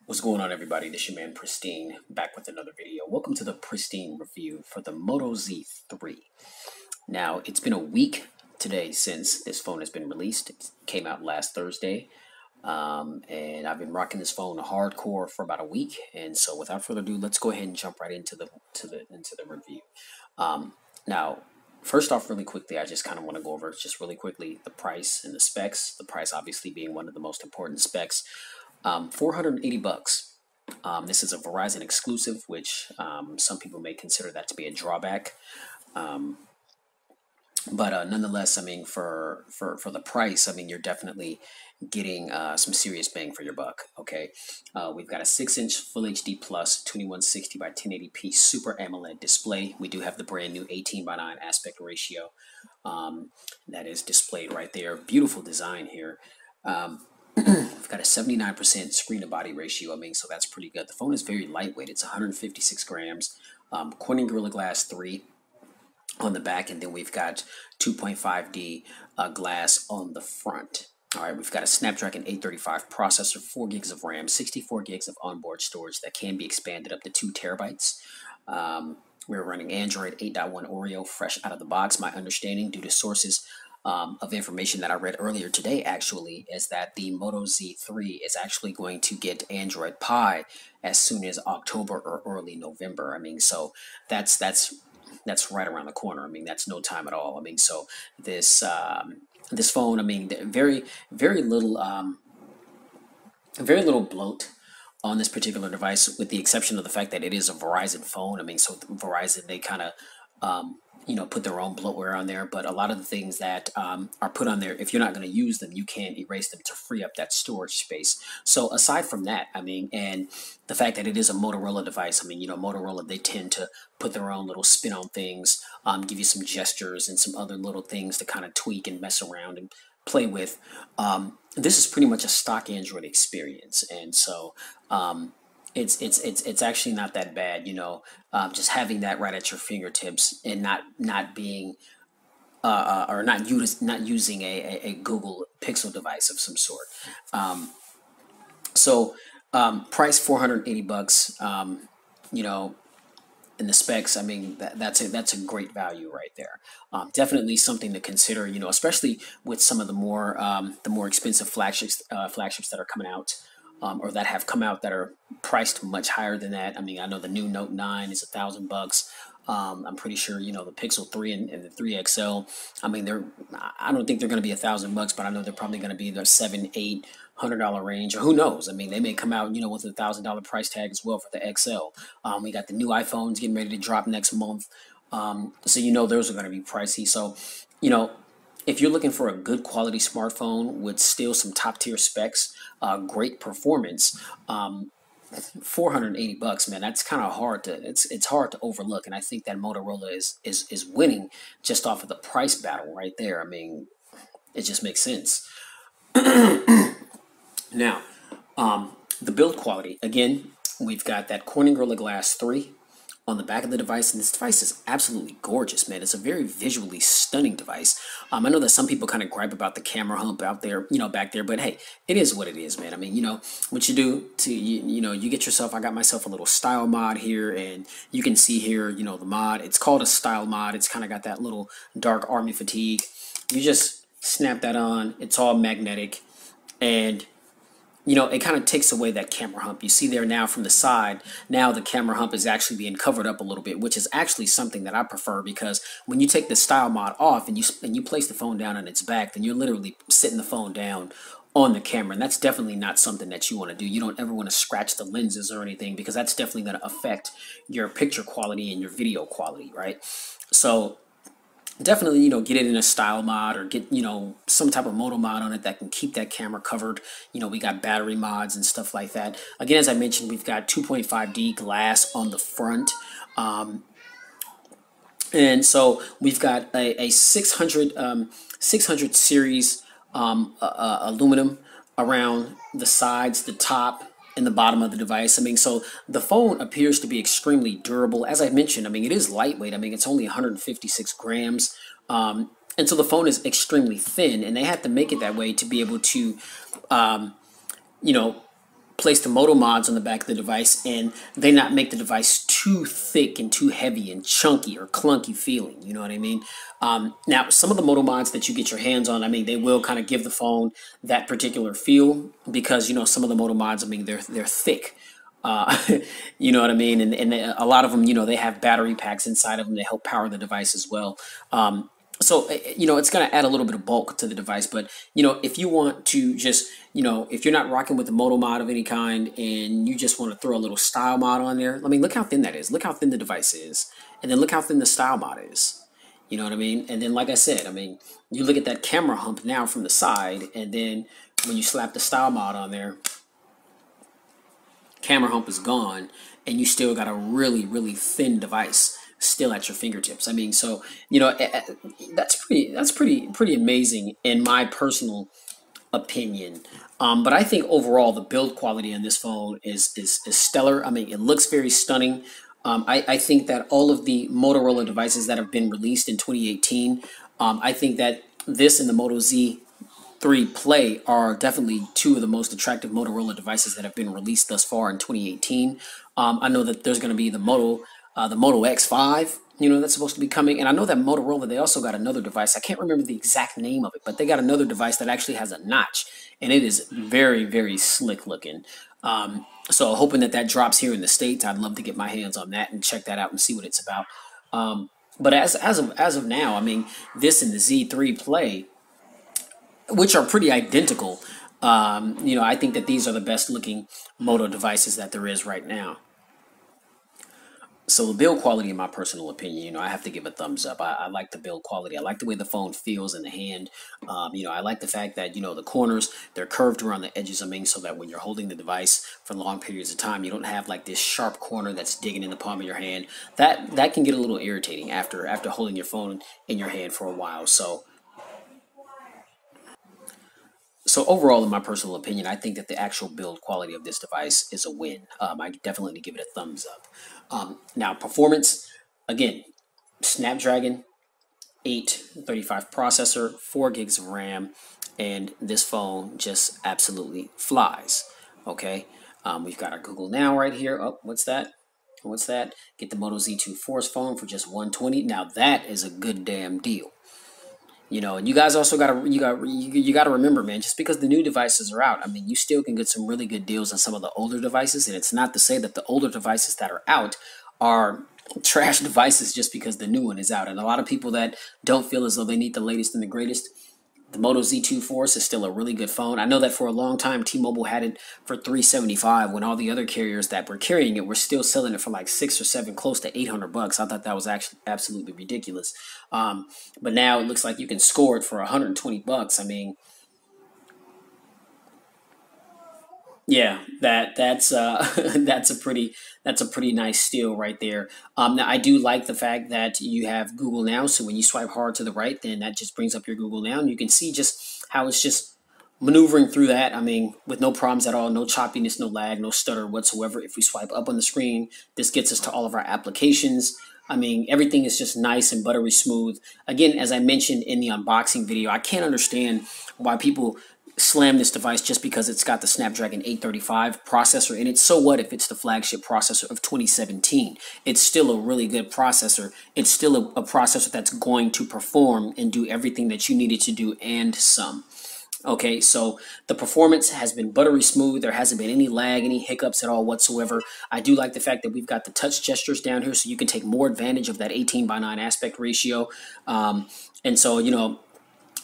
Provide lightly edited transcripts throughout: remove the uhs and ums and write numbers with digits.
What's going on, everybody? This your man Pristine, back with another video. Welcome to the Pristine review for the Moto Z3. Now, it's been a week today since this phone has been released. It came out last Thursday, and I've been rocking this phone hardcore for about a week. And so, without further ado, let's go ahead and jump right into the review. Now, first off, really quickly, I just kind of want to go over just really quickly the price and the specs. The price, obviously, being one of the most important specs. 480 bucks. This is a Verizon exclusive, which some people may consider that to be a drawback. But nonetheless, I mean, for the price, I mean, you're definitely getting some serious bang for your buck. Okay, we've got a 6-inch Full HD Plus 2160 by 1080p Super AMOLED display. We do have the brand new 18:9 aspect ratio that is displayed right there. Beautiful design here. We've got a 79% screen to body ratio. I mean, so that's pretty good. The phone is very lightweight. It's 156 grams. Corning Gorilla Glass 3 on the back, and then we've got 2.5D glass on the front. All right, we've got a Snapdragon 835 processor, 4 gigs of RAM, 64 gigs of onboard storage that can be expanded up to 2 terabytes. We're running Android 8.1 Oreo fresh out of the box. My understanding, due to sources of information that I read earlier today, actually, is that the Moto Z3 is actually going to get Android Pie as soon as October or early November. I mean, so that's right around the corner. I mean, that's no time at all. I mean, so this phone, I mean, very little bloat on this particular device, with the exception of the fact that it is a Verizon phone. I mean, so Verizon, they kind of put their own bloatware on there, but a lot of the things that are put on there, if you're not going to use them, you can erase them to free up that storage space. So aside from that, I mean, and the fact that it is a Motorola device, I mean, Motorola, they tend to put their own little spin on things, give you some gestures and some other little things to kind of tweak and mess around and play with. This is pretty much a stock Android experience, and so it's actually not that bad, just having that right at your fingertips and not being or not using a Google Pixel device of some sort. Price 480 bucks. In the specs, I mean, that's a great value right there. Definitely something to consider, especially with some of the more expensive flagships that are coming out. Or that have come out that are priced much higher than that. I mean, I know the new Note 9 is $1,000. I'm pretty sure, the Pixel 3 and the 3 XL. I mean, I don't think they're going to be $1,000, but I know they're probably going to be the $700-800 range, or who knows? I mean, they may come out, with a $1,000 price tag as well for the XL. We got the new iPhones getting ready to drop next month, so those are going to be pricey. So, if you're looking for a good quality smartphone with still some top tier specs, great performance, 480 bucks, man, that's kind of hard to it's hard to overlook. And I think that Motorola is winning just off of the price battle right there. I mean, it just makes sense. Now, the build quality, again, we've got that Corning Gorilla Glass 3 on the back of the device, and this device is absolutely gorgeous, man. It's a very visually stunning device. I know that some people kind of gripe about the camera hump out there, back there, but hey, it is what it is, man. I mean, what you do to, you get yourself, I got myself a little style mod here, and you can see here, the mod, it's called a style mod. It's kind of got that little dark army fatigue. You just snap that on. It's all magnetic, and it kind of takes away that camera hump. You see there now from the side, now the camera hump is actually being covered up a little bit, which is actually something that I prefer, because when you take the style mod off and you place the phone down on its back, then you're literally sitting the phone down on the camera, and that's definitely not something that you want to do. You don't ever want to scratch the lenses or anything, because that's definitely going to affect your picture quality and your video quality, right? So definitely, get it in a style mod, or get, some type of Moto mod on it that can keep that camera covered. We got battery mods and stuff like that. Again, as I mentioned, we've got 2.5D glass on the front. And so we've got a 600 series aluminum around the sides, the top, in the bottom of the device. I mean, so the phone appears to be extremely durable. As I mentioned, I mean, it is lightweight. I mean, it's only 156 grams. And so the phone is extremely thin, and they had to make it that way to be able to, you know, place the Moto mods on the back of the device, and they not make the device too thick and too heavy and chunky or clunky feeling. You know what I mean? Now, some of the Moto mods that you get your hands on, I mean, they will kind of give the phone that particular feel because, you know, some of the Moto mods, I mean, they're thick. Uh, you know what I mean? And a lot of them, you know, they have battery packs inside of them to help power the device as well. You know, it's going to add a little bit of bulk to the device. But, you know, if you want to just, you know, if you're not rocking with the Moto mod of any kind and you just want to throw a little style mod on there, I mean, look how thin that is. Look how thin the device is. And then look how thin the style mod is. You know what I mean? And then, like I said, I mean, you look at that camera hump now from the side, and then when you slap the style mod on there, camera hump is gone, and you still got a really, really thin device still at your fingertips. I mean, so, you know, that's pretty amazing in my personal opinion. But I think overall the build quality on this phone is stellar. I mean, it looks very stunning. I think that all of the Motorola devices that have been released in 2018, I think that this and the Moto Z3 Play are definitely two of the most attractive Motorola devices that have been released thus far in 2018. I know that there's going to be the Moto X5, you know, that's supposed to be coming. And I know that Motorola, they also got another device. I can't remember the exact name of it, but they got another device that actually has a notch, and it is very, very slick looking. So hoping that that drops here in the States. I'd love to get my hands on that and check that out and see what it's about. But as of now, I mean, this and the Z3 Play, which are pretty identical, you know, I think that these are the best looking Moto devices that there is right now. So the build quality, in my personal opinion, you know, I have to give a thumbs up. I like the build quality. I like the way the phone feels in the hand. You know, I like the fact that, you know, the corners, they're curved around the edges. I mean, so that when you're holding the device for long periods of time, you don't have like this sharp corner that's digging in the palm of your hand. That can get a little irritating after holding your phone in your hand for a while. So overall, in my personal opinion, I think that the actual build quality of this device is a win. I definitely give it a thumbs up. Now, performance, again, Snapdragon 835 processor, 4 gigs of RAM, and this phone just absolutely flies. Okay, we've got our Google Now right here. Oh, what's that? What's that? Get the Moto Z2 Force phone for just 120. Now that is a good damn deal. You know, and you guys also gotta remember, man. Just because the new devices are out, I mean, you still can get some really good deals on some of the older devices. And it's not to say that the older devices that are out are trash devices just because the new one is out. And a lot of people that don't feel as though they need the latest and the greatest, the Moto Z2 Force is still a really good phone. I know that for a long time, T-Mobile had it for $375 when all the other carriers that were carrying it were still selling it for like 6 or 7, close to $800. I thought that was actually absolutely ridiculous. But now it looks like you can score it for $120. I mean, yeah, that's that's a pretty nice steal right there. Now I do like the fact that you have Google Now, so when you swipe hard to the right, then that just brings up your Google Now, and you can see just how it's just maneuvering through that. I mean, with no problems at all, no choppiness, no lag, no stutter whatsoever. If we swipe up on the screen, this gets us to all of our applications. I mean, everything is just nice and buttery smooth. Again, as I mentioned in the unboxing video, I can't understand why people slam this device just because it's got the Snapdragon 835 processor in it. So what if it's the flagship processor of 2017? It's still a really good processor. It's still a processor that's going to perform and do everything that you need it to do and some. Okay, so the performance has been buttery smooth. There hasn't been any lag, any hiccups at all whatsoever. I do like the fact that we've got the touch gestures down here so you can take more advantage of that 18:9 aspect ratio. And so, you know,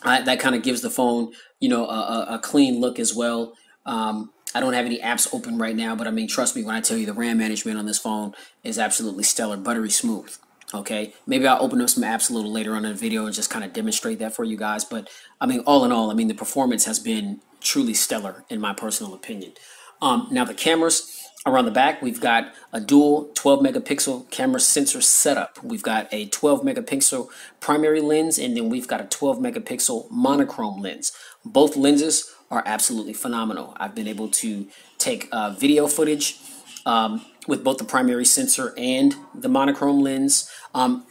that kind of gives the phone, you know, a clean look as well. I don't have any apps open right now, but I mean, trust me when I tell you the RAM management on this phone is absolutely stellar, buttery smooth. Okay, maybe I'll open up some apps a little later on in the video and just kind of demonstrate that for you guys. But I mean, all in all, I mean, the performance has been truly stellar in my personal opinion. Now the cameras around the back, we've got a dual 12 megapixel camera sensor setup. We've got a 12 megapixel primary lens, and then we've got a 12 megapixel monochrome lens. Both lenses are absolutely phenomenal. I've been able to take video footage with both the primary sensor and the monochrome lens.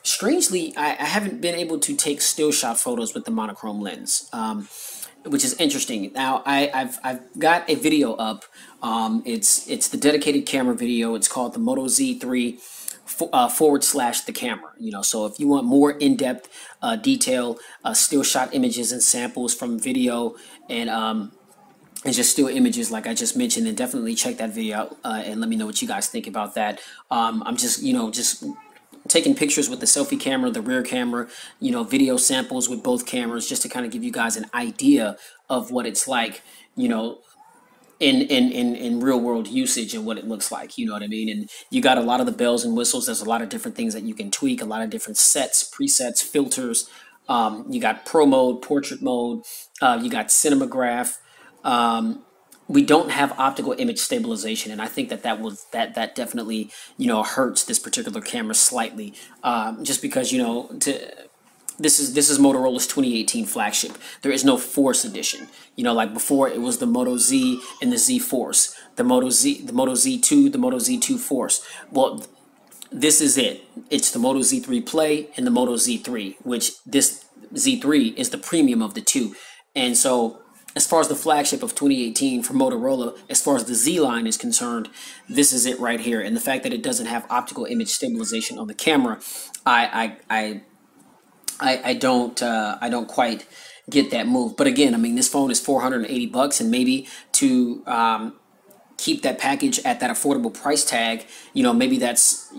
Strangely, I haven't been able to take still shot photos with the monochrome lens, which is interesting. Now I've got a video up. It's the dedicated camera video. It's called the Moto Z3 / the camera. So if you want more in-depth detail, still shot images and samples from video and just still images like I just mentioned, then definitely check that video out and let me know what you guys think about that. I'm just just taking pictures with the selfie camera, the rear camera, video samples with both cameras, just to kind of give you guys an idea of what it's like, in real world usage and what it looks like. You know what I mean? And you got a lot of the bells and whistles. There's a lot of different things that you can tweak, a lot of different sets, presets, filters. You got pro mode, portrait mode, you got cinematograph. We don't have optical image stabilization, and I think that that definitely hurts this particular camera slightly, just because this is Motorola's 2018 flagship. There is no Force edition. Like before, it was the Moto Z and the Z Force, the Moto Z2, the Moto Z2 Force. Well, this is it. It's the Moto Z3 Play and the Moto Z3, which this Z3 is the premium of the two. And so, as far as the flagship of 2018 for Motorola, as far as the Z line is concerned, this is it right here. And the fact that it doesn't have optical image stabilization on the camera, I don't quite get that move. But again, I mean, this phone is $480, and maybe to keep that package at that affordable price tag, maybe that's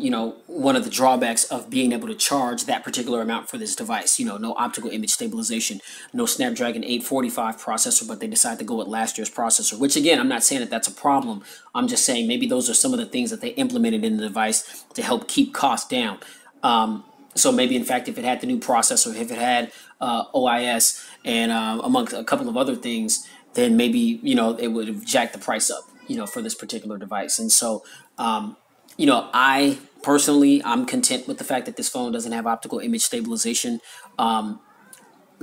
one of the drawbacks of being able to charge that particular amount for this device. No optical image stabilization, no Snapdragon 845 processor, but they decide to go with last year's processor, which again, I'm not saying that that's a problem. I'm just saying maybe those are some of the things that they implemented in the device to help keep costs down. So maybe, in fact, if it had the new processor, if it had OIS and amongst a couple of other things, then maybe it would have jacked the price up for this particular device. And so I personally, I'm content with the fact that this phone doesn't have optical image stabilization.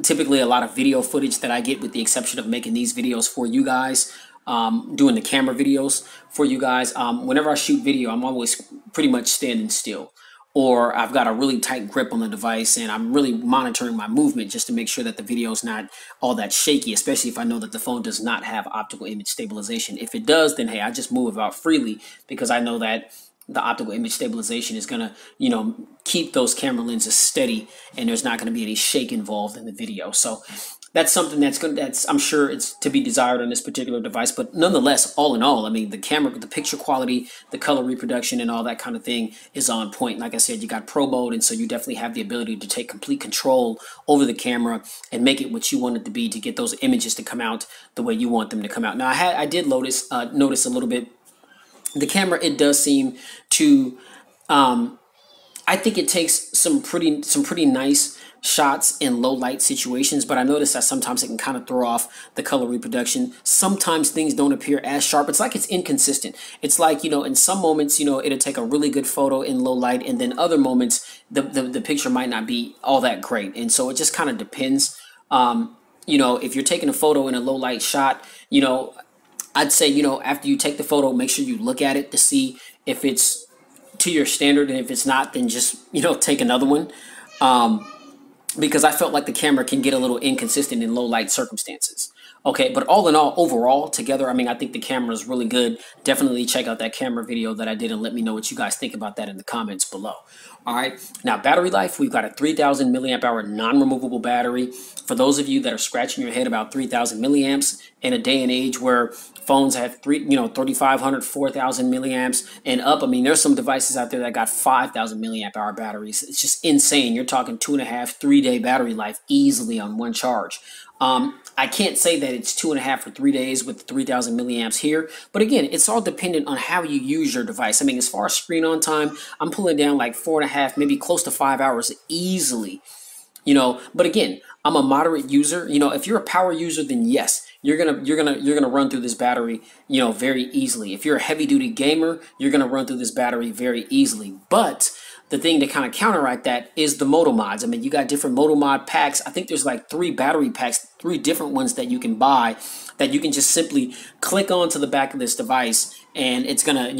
Typically a lot of video footage that I get, with the exception of making these videos for you guys, doing the camera videos for you guys, whenever I shoot video, I'm always pretty much standing still, or I've got a really tight grip on the device and I'm really monitoring my movement just to make sure that the video is not all that shaky, especially if I know that the phone does not have optical image stabilization. If it does, then hey, I just move about freely, because I know that the optical image stabilization is going to, keep those camera lenses steady, and there's not going to be any shake involved in the video. So that's something that's I'm sure it's to be desired on this particular device. But nonetheless, all in all, I mean, the camera, the picture quality, the color reproduction, and all that kind of thing is on point. Like I said, you got pro mode, and so you definitely have the ability to take complete control over the camera and make it what you want it to be, to get those images to come out the way you want them to come out. Now, I did notice a little bit. The camera, it does seem to, I think it takes some pretty nice shots in low light situations, but I noticed that sometimes it can kind of throw off the color reproduction. Sometimes things don't appear as sharp. It's like it's inconsistent. It's like, in some moments, it'll take a really good photo in low light, and then other moments the picture might not be all that great. And so it just kind of depends. If you're taking a photo in a low light shot, I'd say, after you take the photo, make sure you look at it to see if it's to your standard, and if it's not, then just, take another one. Because I felt like the camera can get a little inconsistent in low light circumstances. Okay, but all in all, overall, together, I mean, I think the camera is really good. Definitely check out that camera video that I did and let me know what you guys think about that in the comments below. All right, now battery life, we've got a 3,000 milliamp hour non-removable battery. For those of you that are scratching your head about 3,000 milliamps in a day and age where phones have 3,500, 4,000 milliamps and up. I mean, there's some devices out there that got 5,000 milliamp hour batteries. It's just insane. You're talking 2.5, 3 day battery life easily on one charge. I can't say that it's 2.5 or 3 days with 3,000 milliamps here, but again, it's all dependent on how you use your device. I mean, as far as screen on time, I'm pulling down like 4.5, maybe close to 5 hours easily. But again, I'm a moderate user. If you're a power user, then yes, you're gonna run through this battery, very easily. If you're a heavy duty gamer, you're gonna run through this battery very easily. But the thing to kind of counteract that is the Moto mods. I mean, you got different Moto mod packs. I think there's like 3 battery packs, 3 different ones that you can buy, that you can just simply click onto the back of this device, and it's gonna,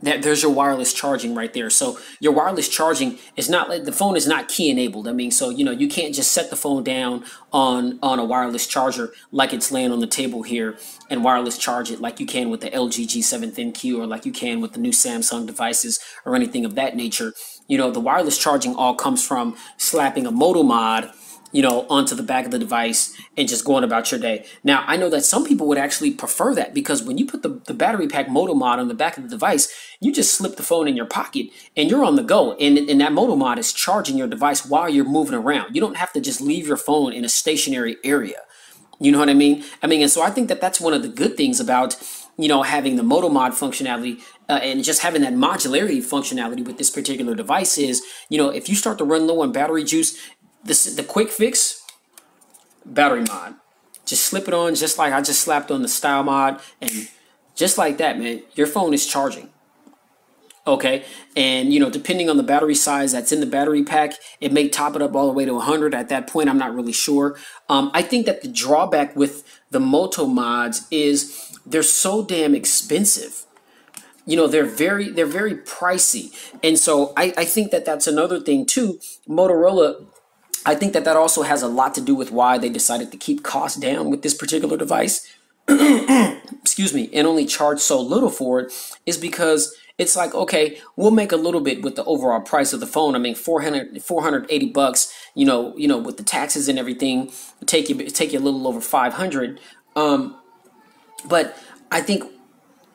There's your wireless charging right there. So your wireless charging is not like the phone is not key enabled. I mean, so you can't just set the phone down on a wireless charger like it's laying on the table here and wireless charge it like you can with the LG G7 ThinQ or like you can with the new Samsung devices or anything of that nature. The wireless charging all comes from slapping a Moto mod onto the back of the device and just going about your day. Now, I know that some people would actually prefer that because when you put the battery pack Moto mod on the back of the device, you just slip the phone in your pocket and you're on the go. And that Moto mod is charging your device while you're moving around. You don't have to just leave your phone in a stationary area. You know what I mean? And so I think that that's one of the good things about, having the Moto mod functionality and just having that modularity functionality with this particular device is, if you start to run low on battery juice, the quick fix, battery mod. Just slip it on just like I just slapped on the style mod. And just like that, man, your phone is charging. Okay. And, depending on the battery size that's in the battery pack, it may top it up all the way to 100. At that point, I'm not really sure. I think that the drawback with the Moto mods is they're so damn expensive. They're very pricey. And so I think that that's another thing too. Motorola, I think that also has a lot to do with why they decided to keep costs down with this particular device. Excuse me, and only charge so little for it is because it's like, okay, we'll make a little bit with the overall price of the phone. I mean, 480 bucks, with the taxes and everything, take you a little over 500. But I think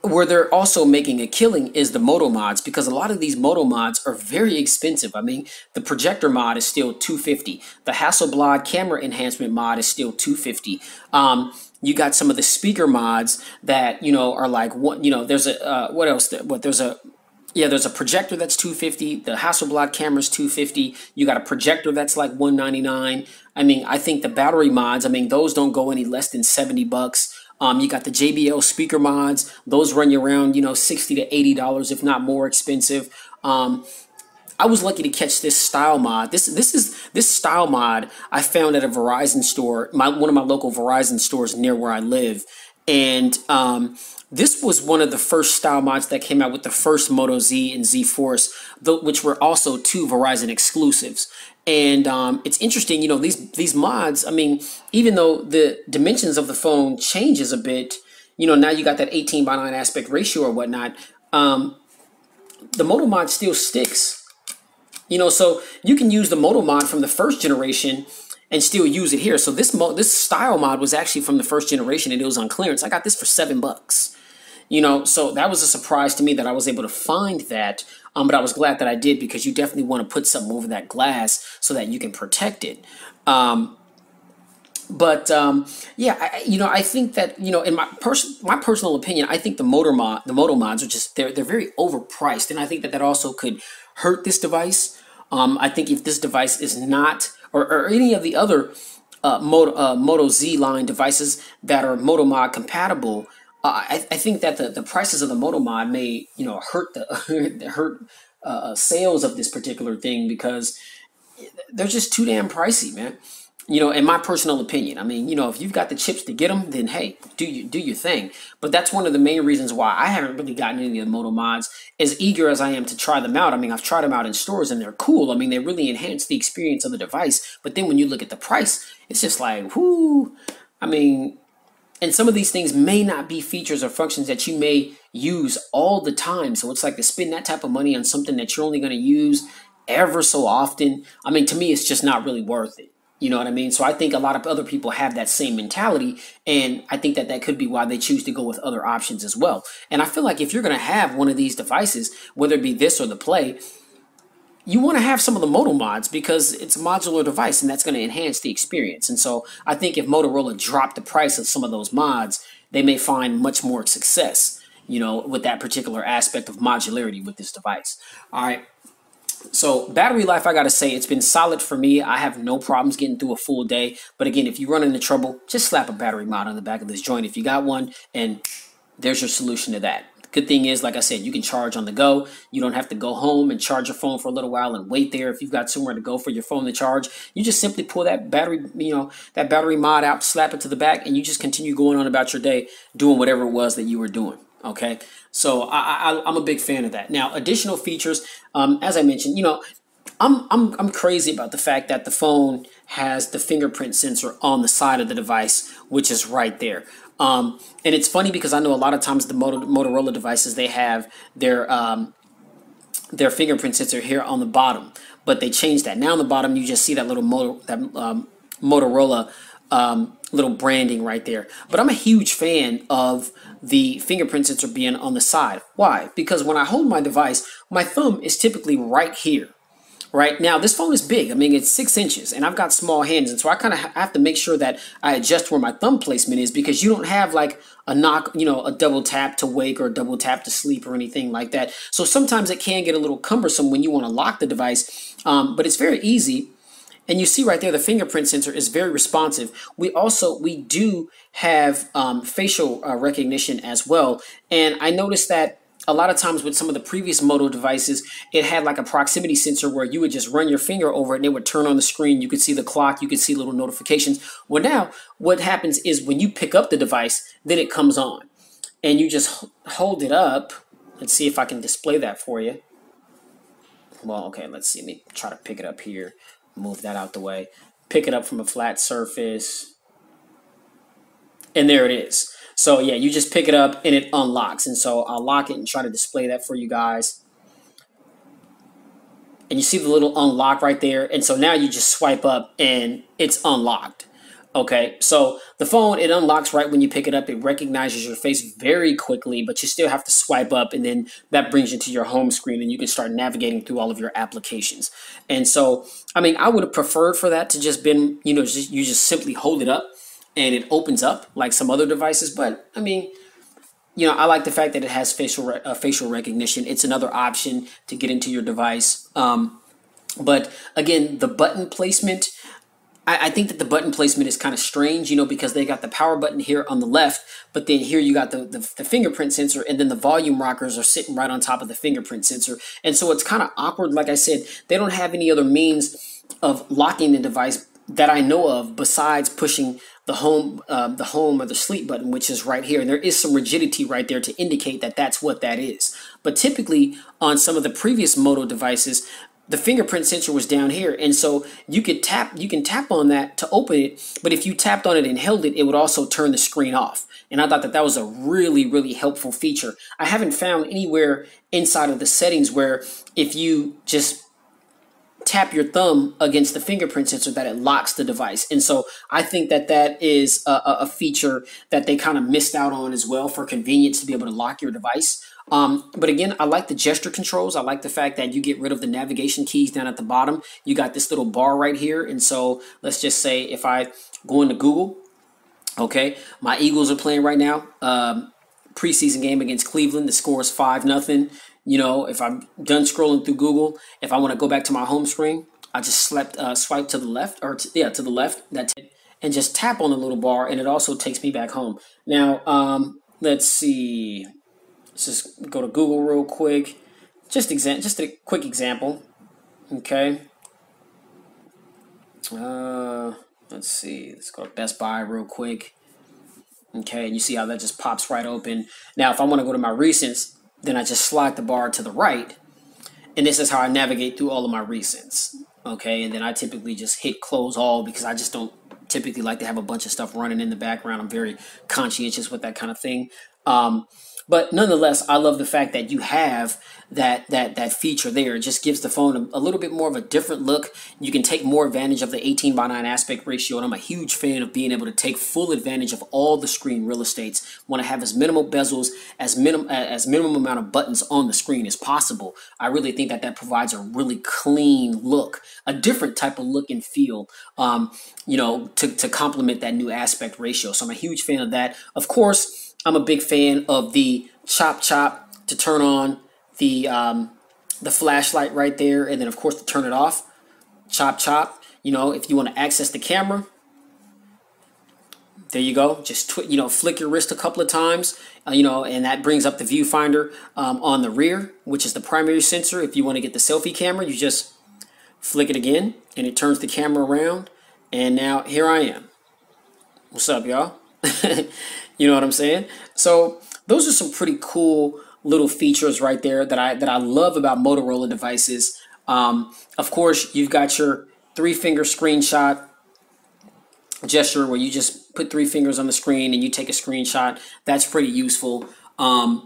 where they're also making a killing is the Moto mods, because a lot of these Moto mods are very expensive. I mean, the projector mod is still $250. The Hasselblad camera enhancement mod is still $250. You got some of the speaker mods that are like what there's a what else? There's a projector that's $250. The Hasselblad camera's $250. You got a projector that's like $199. I mean, I think the battery mods, those don't go any less than 70 bucks. You got the JBL speaker mods; those run you around, $60 to $80, if not more expensive. I was lucky to catch this style mod. This style mod I found at a Verizon store, one of my local Verizon stores near where I live, and this was one of the first style mods that came out with the first Moto Z and Z Force, which were also two Verizon exclusives. And it's interesting, these mods, even though the dimensions of the phone changes a bit, now you got that 18:9 aspect ratio or whatnot, the Moto mod still sticks. So you can use the Moto mod from the first generation and still use it here. So this style mod was actually from the first generation and it was on clearance. I got this for $7. So that was a surprise to me that I was able to find that. But I was glad that I did, because you definitely want to put something over that glass so that you can protect it. Yeah, I think that, in my personal opinion, I think the Moto mods are just, they're very overpriced. And I think that also could hurt this device. I think if this device is not, or any of the other Moto Z line devices that are Moto mod compatible, I think that the prices of the Moto mod may, hurt sales of this particular thing, because they're just too damn pricey, man. In my personal opinion. If you've got the chips to get them, then hey, do your thing. But that's one of the main reasons why I haven't really gotten any of the Moto mods. As eager as I am to try them out, I've tried them out in stores and they're cool. They really enhance the experience of the device. But then when you look at the price, it's just like, whoo. And some of these things may not be features or functions that you may use all the time. So it's like to spend that type of money on something that you're only going to use ever so often. To me, it's just not really worth it. You know what I mean? So I think a lot of other people have that same mentality, and I think that could be why they choose to go with other options as well. And I feel like if you're going to have one of these devices, whether it be this or the Play, you want to have some of the Moto mods, because it's a modular device and that's going to enhance the experience. And so I think if Motorola dropped the price of some of those mods, they may find much more success, with that particular aspect of modularity with this device. All right. So battery life, I got to say, it's been solid for me. I have no problems getting through a full day. But again, if you run into trouble, just slap a battery mod on the back of this joint if you got one, and there's your solution to that. Good thing is, like I said, you can charge on the go. You don't have to go home and charge your phone for a little while and wait there. If you've got somewhere to go for your phone to charge, you just simply pull that battery, that battery mod out, slap it to the back, and you just continue going on about your day, doing whatever it was that you were doing. Okay, so I'm a big fan of that. Now, additional features, as I mentioned, I'm crazy about the fact that the phone has the fingerprint sensor on the side of the device, which is right there. And it's funny because I know a lot of times the Motorola devices, they have their fingerprint sensor here on the bottom, but they changed that. Now on the bottom, you just see that little Motorola little branding right there. But I'm a huge fan of the fingerprint sensor being on the side. Why? Because when I hold my device, my thumb is typically right here. Right now, this phone is big. I mean, it's 6 inches, and I've got small hands, and so I kind of have to make sure that I adjust where my thumb placement is, because you don't have like a knock, a double tap to wake or a double tap to sleep or anything like that. So sometimes it can get a little cumbersome when you want to lock the device, but it's very easy. And you see right there, the fingerprint sensor is very responsive. We do have facial recognition as well, and I noticed that a lot of times with some of the previous Moto devices, it had like a proximity sensor where you would just run your finger over it and it would turn on the screen. You could see the clock, you could see little notifications. Well, now what happens is when you pick up the device, then it comes on and you just hold it up. Let's see if I can display that for you. Well, okay, let's see. Let me try to pick it up here. Move that out the way. Pick it up from a flat surface. And there it is. So yeah, you just pick it up and it unlocks. And so I'll lock it and try to display that for you guys. And you see the little unlock right there. And so now you just swipe up and it's unlocked. Okay, so the phone, it unlocks right when you pick it up. It recognizes your face very quickly, but you still have to swipe up, and then that brings you to your home screen and you can start navigating through all of your applications. And so, I mean, I would have preferred for that to just been, you just simply hold it up and it opens up like some other devices. But I mean, I like the fact that it has facial recognition. It's another option to get into your device. But again, the button placement, I think that the button placement is kind of strange, because they got the power button here on the left, but then here you got the fingerprint sensor, and then the volume rockers are sitting right on top of the fingerprint sensor. And so it's kind of awkward. Like I said, they don't have any other means of locking the device that I know of besides pushing the home or the sleep button, which is right here. And there is some rigidity right there to indicate that that's what that is. But typically on some of the previous Moto devices, the fingerprint sensor was down here, and so you can tap on that to open it, but if you tapped on it and held it, it would also turn the screen off. And I thought that was a really, really helpful feature. I haven't found anywhere inside of the settings where if you just tap your thumb against the fingerprint sensor that it locks the device. And so I think that is a feature that they kind of missed out on as well, for convenience to be able to lock your device. But again, I like the gesture controls. I like the fact that you get rid of the navigation keys down at the bottom. You got this little bar right here. And so let's just say if I go into Google, okay, my Eagles are playing right now. Preseason game against Cleveland. The score is 5-0. If I'm done scrolling through Google, if I want to go back to my home screen, I just swipe to the left, to the left. That's it. And just tap on the little bar, and it also takes me back home. Now, let's see. Let's just go to Google real quick. Just a quick example. Okay. Let's see. Let's go to Best Buy real quick. Okay, and you see how that just pops right open. Now, if I want to go to my recents, then I just slide the bar to the right, and this is how I navigate through all of my recents. Okay, and then I typically just hit close all, because I just don't typically like to have a bunch of stuff running in the background. I'm very conscientious with that kind of thing. But nonetheless, I love the fact that you have that feature there. It just gives the phone a little bit more of a different look. You can take more advantage of the 18:9 aspect ratio, and I'm a huge fan of being able to take full advantage of all the screen real estates. Want to have as minimal bezels, as minimum amount of buttons on the screen as possible. I really think that provides a really clean look, a different type of look and feel, to complement that new aspect ratio. So I'm a huge fan of that. Of course, I'm a big fan of the chop to turn on the flashlight right there, and then of course to turn it off. Chop. If you want to access the camera, there you go. Just flick your wrist a couple of times, and that brings up the viewfinder on the rear, which is the primary sensor. If you want to get the selfie camera, you just flick it again, and it turns the camera around. And now here I am. What's up, y'all? You know what I'm saying? So those are some pretty cool little features right there that I love about Motorola devices. Of course, you've got your three-finger screenshot gesture where you just put three fingers on the screen and you take a screenshot. That's pretty useful. I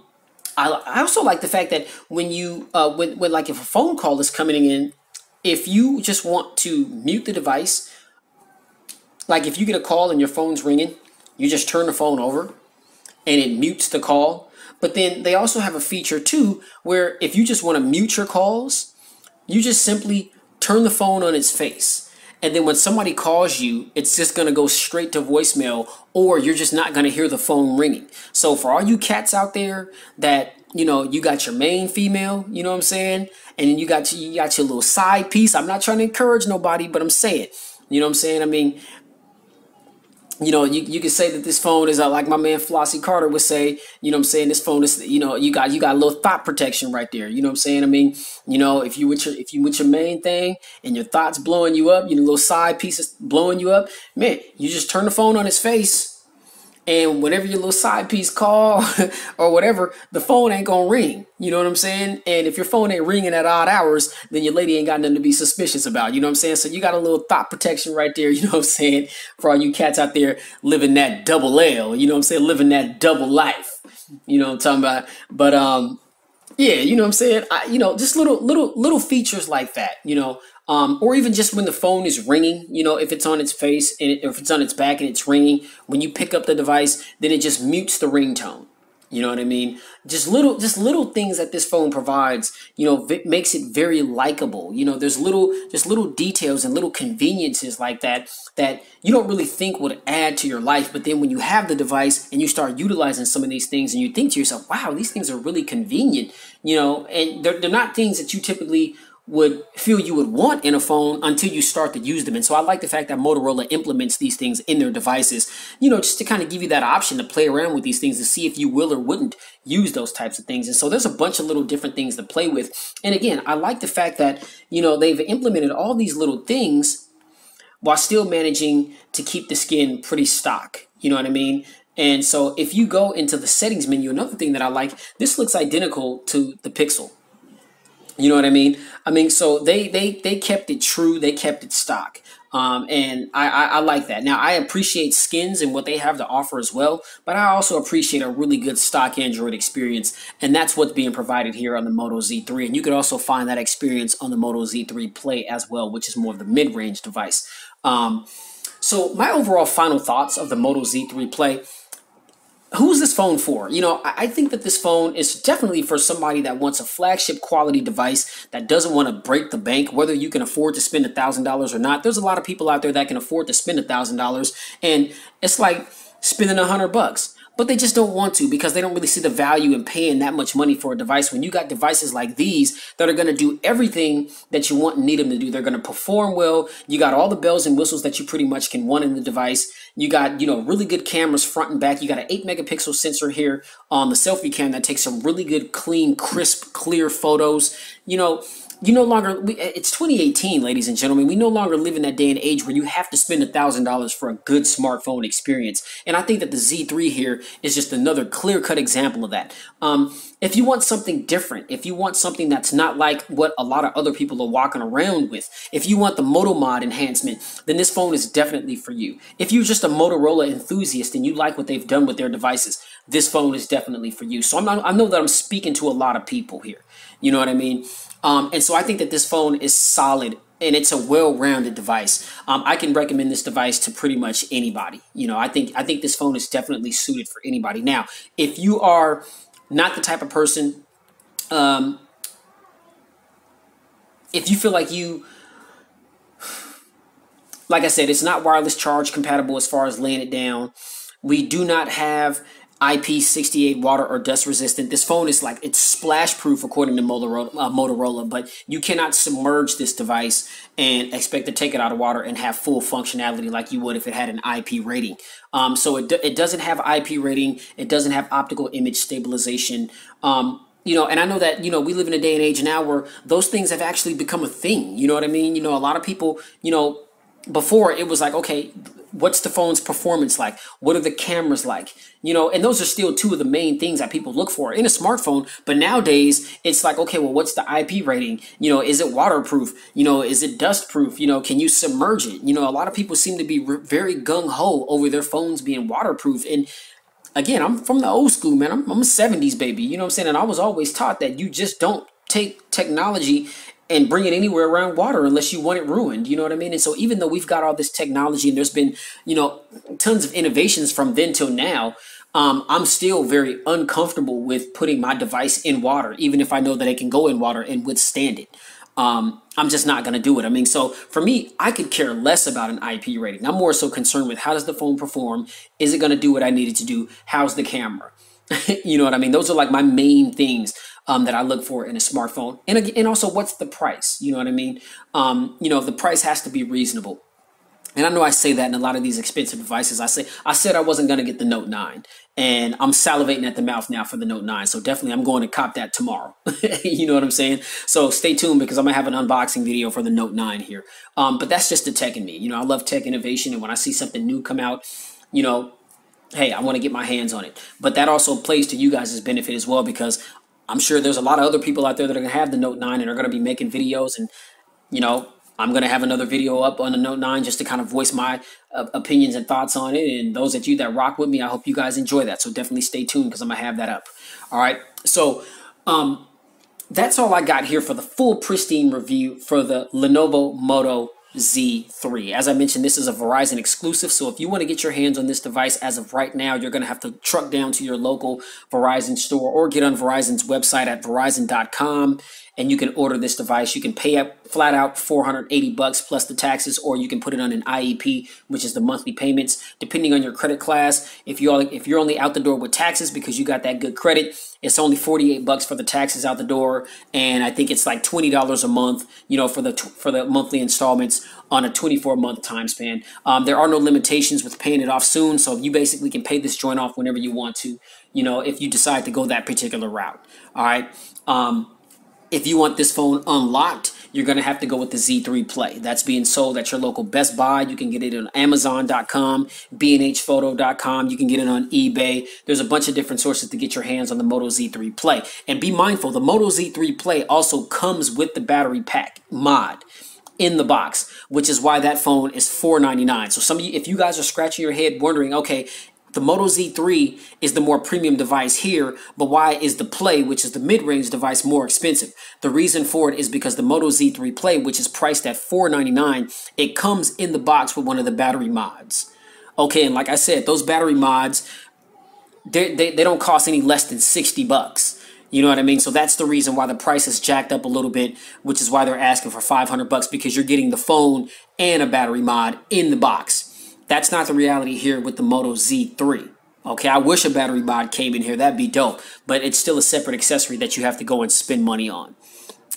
also like the fact that when you when like if a phone call is coming in, if you just want to mute the device, like if you get a call and your phone's ringing, you just turn the phone over and it mutes the call. But then they also have a feature too where if you just want to mute your calls, you just simply turn the phone on its face. And then when somebody calls you, it's just going to go straight to voicemail, or you're just not going to hear the phone ringing. So for all you cats out there that, you got your main female, you know what I'm saying? And then you got your little side piece. I'm not trying to encourage nobody, but I'm saying, you know what I'm saying? I mean, you can say that this phone is like my man Flossie Carter would say, you know what I'm saying, this phone is, you got a little thought protection right there. You know what I'm saying? I mean, if you with your main thing and your thoughts blowing you up, your little side pieces blowing you up, man, you just turn the phone on its face. And whenever your little side piece call or whatever, the phone ain't gonna ring. You know what I'm saying? And if your phone ain't ringing at odd hours, then your lady ain't got nothing to be suspicious about. You know what I'm saying? So you got a little thought protection right there. You know what I'm saying? For all you cats out there living that double L. You know what I'm saying? Living that double life. You know what I'm talking about? But yeah, you know what I'm saying? Just little features like that, or even just when the phone is ringing, if it's on its face and if it's on its back and it's ringing, when you pick up the device, then it just mutes the ringtone. You know what I mean? Just little things that this phone provides, makes it very likable. There's little details and little conveniences like that you don't really think would add to your life. But then when you have the device and you start utilizing some of these things and you think to yourself, wow, these things are really convenient, and they're not things that you typically would feel you would want in a phone until you start to use them. And so I like the fact that Motorola implements these things in their devices, just to kind of give you that option to play around with these things to see if you will or wouldn't use those types of things. And so there's a bunch of little different things to play with. And again, I like the fact that, they've implemented all these little things while still managing to keep the skin pretty stock. You know what I mean? And so if you go into the settings menu, another thing that I like, this looks identical to the Pixel. You know what I mean? So they kept it true. They kept it stock. And I like that. Now, I appreciate skins and what they have to offer as well, but I also appreciate a really good stock Android experience. And that's what's being provided here on the Moto Z3. And you could also find that experience on the Moto Z3 Play as well, which is more of the mid-range device. So my overall final thoughts of the Moto Z3 Play. Who's this phone for? I think that this phone is definitely for somebody that wants a flagship quality device that doesn't want to break the bank, whether you can afford to spend $1,000 or not. There's a lot of people out there that can afford to spend $1,000, and it's like spending $100. But they just don't want to because they don't really see the value in paying that much money for a device when you got devices like these that are going to do everything that you want and need them to do. They're going to perform well. You got all the bells and whistles that you pretty much can want in the device. You got, really good cameras front and back. You got an 8-megapixel sensor here on the selfie cam that takes some really good, clean, crisp, clear photos. You no longer, it's 2018, ladies and gentlemen. We no longer live in that day and age where you have to spend $1,000 for a good smartphone experience. And I think that the Z3 here is just another clear-cut example of that. If you want something different, if you want something that's not like what a lot of other people are walking around with, if you want the Moto Mod enhancement, then this phone is definitely for you. If you're just a Motorola enthusiast and you like what they've done with their devices, this phone is definitely for you. So I know that I'm speaking to a lot of people here. You know what I mean? And so I think that this phone is solid and it's a well-rounded device. I can recommend this device to pretty much anybody. I think this phone is definitely suited for anybody. Now, if you are not the type of person, if you feel like like I said, it's not wireless charge compatible as far as laying it down. We do not have IP68 water or dust resistant. This phone is it's splash proof according to Motorola, but you cannot submerge this device and expect to take it out of water and have full functionality like you would if it had an IP rating. So it doesn't have IP rating. It doesn't have optical image stabilization. And I know that, we live in a day and age now where those things have actually become a thing. You know what I mean? A lot of people, before it was like, okay, what's the phone's performance like? What are the cameras like? You know, and those are still two of the main things that people look for in a smartphone. But nowadays it's like, okay, well, what's the IP rating? You know, is it waterproof? You know, is it dust proof? You know, can you submerge it? You know, a lot of people seem to be very gung ho over their phones being waterproof. And again, I'm from the old school, man. I'm a 70s baby. You know what I'm saying? And I was always taught that you just don't take technology and bring it anywhere around water unless you want it ruined. You know what I mean? And so even though we've got all this technology and there's been, you know, tons of innovations from then till now, I'm still very uncomfortable with putting my device in water, even if I know that it can go in water and withstand it. I'm just not going to do it. I mean, so for me, I could care less about an IP rating. I'm more so concerned with how does the phone perform? Is it going to do what I need it to do? How's the camera? You know what I mean? Those are like my main things that I look for in a smartphone. And also, what's the price? You know what I mean? You know, the price has to be reasonable. And I know I say that in a lot of these expensive devices. I said I wasn't going to get the Note 9, and I'm salivating at the mouth now for the Note 9. So definitely I'm going to cop that tomorrow. You know what I'm saying? So stay tuned because I'm going to have an unboxing video for the Note 9 here. But that's just the tech in me. You know, I love tech innovation, and when I see something new come out, you know, hey, I want to get my hands on it. But that also plays to you guys' benefit as well, because I'm sure there's a lot of other people out there that are going to have the Note 9 and are going to be making videos, and you know, I'm going to have another video up on the Note 9 just to kind of voice my opinions and thoughts on it. And those of you that rock with me, I hope you guys enjoy that. So definitely stay tuned because I'm going to have that up. All right. So that's all I got here for the full Pristine review for the Lenovo Moto Z3. As I mentioned, this is a Verizon exclusive, so if you want to get your hands on this device as of right now, you're going to have to truck down to your local Verizon store or get on Verizon's website at verizon.com, and you can order this device. You can pay up flat out $480 plus the taxes, or you can put it on an IEP, which is the monthly payments, depending on your credit class. If you're only out the door with taxes because you got that good credit, it's only $48 for the taxes out the door, and I think it's like $20 a month, you know, for the monthly installments on a 24-month time span. There are no limitations with paying it off soon, so you basically can pay this joint off whenever you want to, you know, if you decide to go that particular route. All right. If you want this phone unlocked, you're going to have to go with the Z3 Play. That's being sold at your local Best Buy. You can get it on Amazon.com, BNHphoto.com. You can get it on eBay. There's a bunch of different sources to get your hands on the Moto Z3 Play. And be mindful, the Moto Z3 Play also comes with the battery pack mod in the box, which is why that phone is $499. So some of you, if you guys are scratching your head wondering, okay, the Moto Z3 is the more premium device here, but why is the Play, which is the mid-range device, more expensive? The reason for it is because the Moto Z3 Play, which is priced at $499, it comes in the box with one of the battery mods. Okay, and like I said, those battery mods, they don't cost any less than $60. You know what I mean? So that's the reason why the price is jacked up a little bit, which is why they're asking for $500, because you're getting the phone and a battery mod in the box. That's not the reality here with the Moto Z3. Okay, I wish a battery mod came in here. That'd be dope. But it's still a separate accessory that you have to go and spend money on.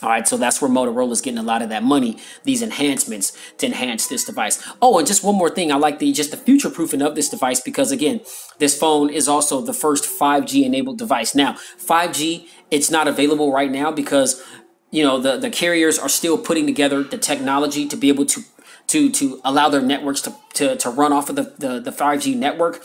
All right, so that's where Motorola's getting a lot of that money, these enhancements to enhance this device. Oh, and just one more thing. I like the future proofing of this device because, again, this phone is also the first 5G enabled device. Now, 5G, it's not available right now because, you know, the carriers are still putting together the technology to be able to allow their networks to run off of the 5G network,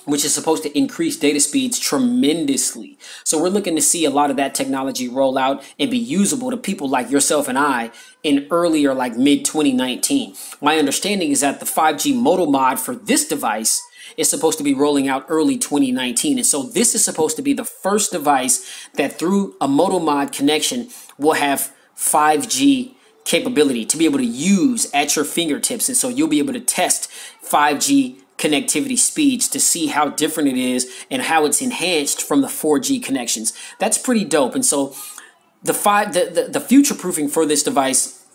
which is supposed to increase data speeds tremendously. So we're looking to see a lot of that technology roll out and be usable to people like yourself and I in earlier, like mid-2019. My understanding is that the 5G Moto mod for this device is supposed to be rolling out early 2019. And so this is supposed to be the first device that through a Moto mod connection will have 5G capability to be able to use at your fingertips. And so you'll be able to test 5G connectivity speeds to see how different it is and how it's enhanced from the 4G connections. That's pretty dope. And so the future proofing for this device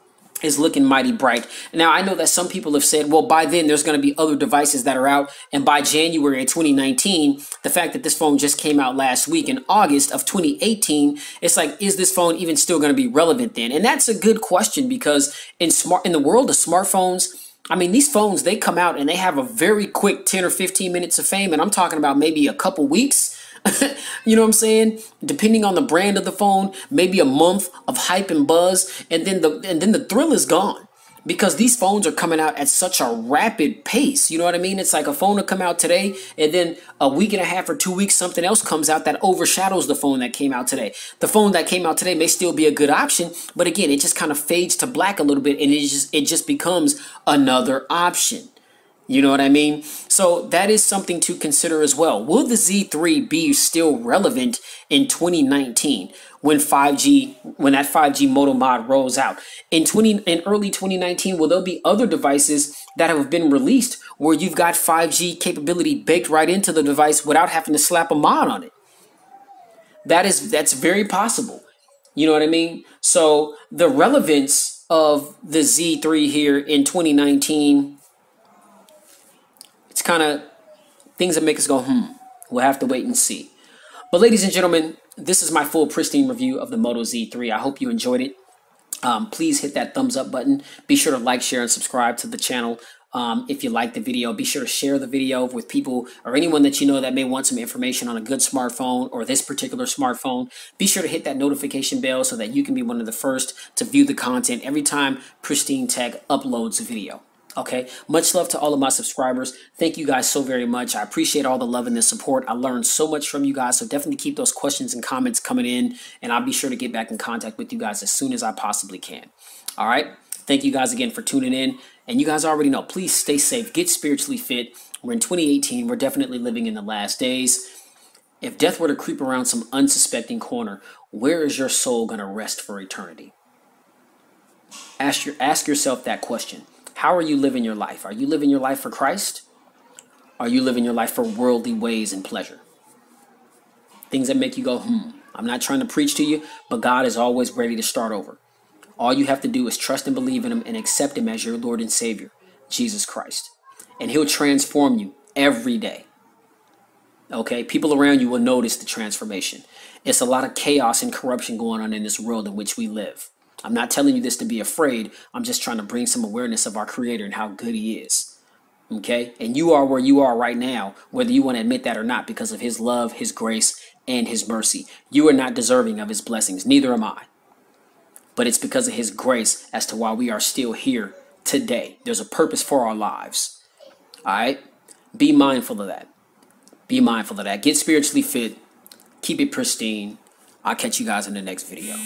is looking mighty bright. Now, I know that some people have said, well, by then there's going to be other devices that are out. And by January of 2019, the fact that this phone just came out last week in August of 2018, it's like, is this phone even still going to be relevant then? And that's a good question because in the world of smartphones, I mean, these phones, they come out and they have a very quick 10 or 15 minutes of fame. And I'm talking about maybe a couple weeks. You know what I'm saying? Depending on the brand of the phone, maybe a month of hype and buzz, and then the thrill is gone. because these phones are coming out at such a rapid pace. You know what I mean? It's like a phone will come out today, and then a week and a half or 2 weeks, something else comes out that overshadows the phone that came out today. The phone that came out today may still be a good option, but again, it just kind of fades to black a little bit, and it just becomes another option. You know what I mean? So that is something to consider as well. Will the Z3 be still relevant in 2019 when that 5G Moto mod rolls out? In early 2019, will there be other devices that have been released where you've got 5G capability baked right into the device without having to slap a mod on it? That's very possible. You know what I mean? So the relevance of the Z3 here in 2019, it's kind of things that make us go, we'll have to wait and see. But ladies and gentlemen, this is my full Pristine review of the Moto Z3. I hope you enjoyed it. Please hit that thumbs up button. Be sure to like, share, and subscribe to the channel. If you like the video, be sure to share the video with people or anyone that you know that may want some information on a good smartphone or this particular smartphone. Be sure to hit that notification bell so that you can be one of the first to view the content every time Pristine Tech uploads a video. Okay, much love to all of my subscribers. Thank you guys so very much. I appreciate all the love and the support. I learned so much from you guys, so definitely keep those questions and comments coming in, and I'll be sure to get back in contact with you guys as soon as I possibly can. All right, thank you guys again for tuning in, and you guys already know, please stay safe, get spiritually fit. We're in 2018. We're definitely living in the last days. If death were to creep around some unsuspecting corner, where is your soul going to rest for eternity? Ask yourself that question. How are you living your life? Are you living your life for Christ? Are you living your life for worldly ways and pleasure? Things that make you go, I'm not trying to preach to you, but God is always ready to start over. All you have to do is trust and believe in Him and accept Him as your Lord and Savior, Jesus Christ. And He'll transform you every day. Okay? People around you will notice the transformation. It's a lot of chaos and corruption going on in this world in which we live. I'm not telling you this to be afraid. I'm just trying to bring some awareness of our Creator and how good He is. Okay? And you are where you are right now, whether you want to admit that or not, because of His love, His grace, and His mercy. You are not deserving of His blessings. Neither am I. But it's because of His grace as to why we are still here today. There's a purpose for our lives. All right? Be mindful of that. Be mindful of that. Get spiritually fit. Keep it pristine. I'll catch you guys in the next video.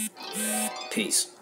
Peace.